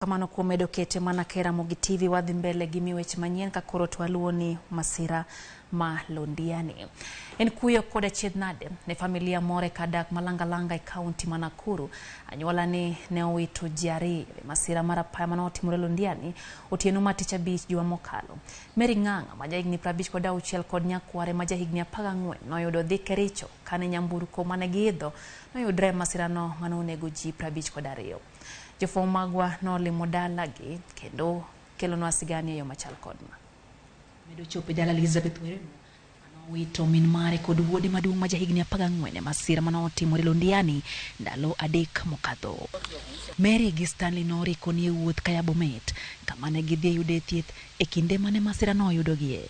Kamano kuom edokete manake Ramogi TV wadhi mbele gi miweche manyien ka koro twaluo ni Masira ma Londiani. En kuyo koda chiedhnade ne familia more kadak malanga e kaunti ma Nakuru. Anyuola ni ne owito ji ariyo Masira mar apaya manotimore Londiani otieno ma tich abich juma mokalo. Mary Ng'ang'a ma jahigni 56 kod nyakware ma jahigni 14 noyudo dhike richo kane nyamburko mane giidho noyudre masirano manonego ji 52. Jofwambo magwa nolimo dalagi kendo kelonwa sigani yo machal kodma. Medo chopo dala Elizabeth Weremo manowito min mare kod wuode maduong' ma jahigni 14 Masira manotimore Londiani ndalo 3 mokadho. Mary gi Stanley noriko ni wuoth kaya Bomet kama ne gidhi yude thieth e kinde mane Masira noyudogie.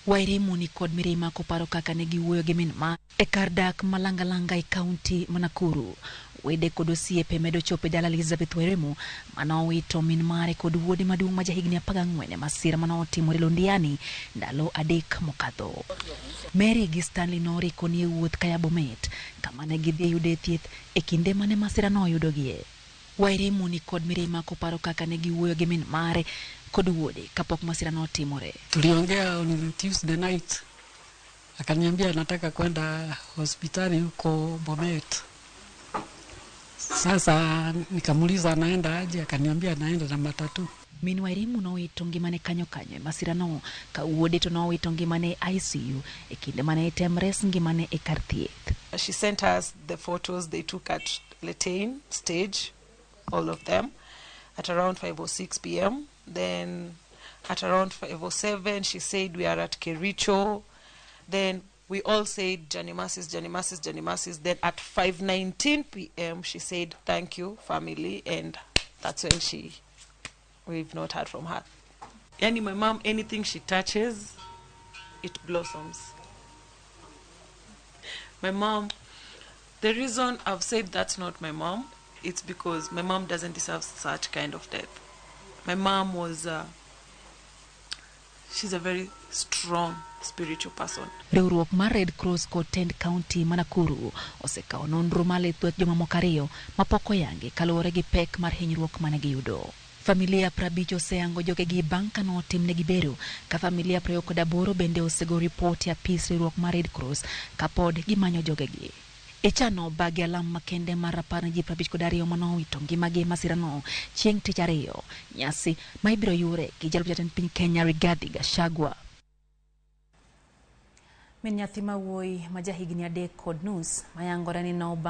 Wairimu ni kod mirima koparo kaka ne giwuoyo gi min ma e kar dak malanga e kaunti ma Nakuru. Wede kod osiepe medo chopo dala Elizabeth Weremo manowito min mare kod wuode maduong' ma jahigni 14 Masira manotimore Londiani ndalo 3 mokadho. Mary gi Stanley noriko ni wuoth kaya Bomet kama ne gidhi yude thieth e kinde mane Masira noyudogie. Wairimu ni kod mirima koparo kaka ne giwuoyo gi min mare kod wuode kapok Masira notimore. Tuliongea on Tuesday night. Akaniambia anataka kwenda hospitali huko Bomet. Sasa nikamuliza anaenda aje, akaniambia anaenda na matatu. Min Wairimu nowito ngimane kanyo Masira no ka wuode to nowito ngimane ICU e kinde mane temres ngimane e kar thieth. She sent us the photos they took at Letaine stage, all of them, at around 5:06 p.m. Then at around 5:07 she said we are at Kericho. Then we all said Janimasis. Then at 5:19 p.m. she said thank you family, and that's when we've not heard from her. Yani my mom, anything she touches, it blossoms. My mom, the reason I've said that's not my mom, it's because my mom doesn't deserve such kind of death. My mom was she's a very strong spiritual person. Riwruok mar Red Cross kod tend county ma Nakuru osekawo nonro mar thieth joma moko ariyo mapok oyangi kaluwore gi pek mar hinyruok mane giyudo. Familia 50 oseyango jogegi bang' ka notimnegi bero ka familia 28 bende osego ripot e apis riwruok mar Red Cross kapod gimanyo jogegi. Echano bagi alam makende mar 52 manowito ngimagi masirano chieng' tich ariyo, nyasi ma ibiro yure gi jalup jatend piny Kenya Rigathi Gachagua. Min nyathi ma wuoyi ma jahigni 3 kod nus mayangore ni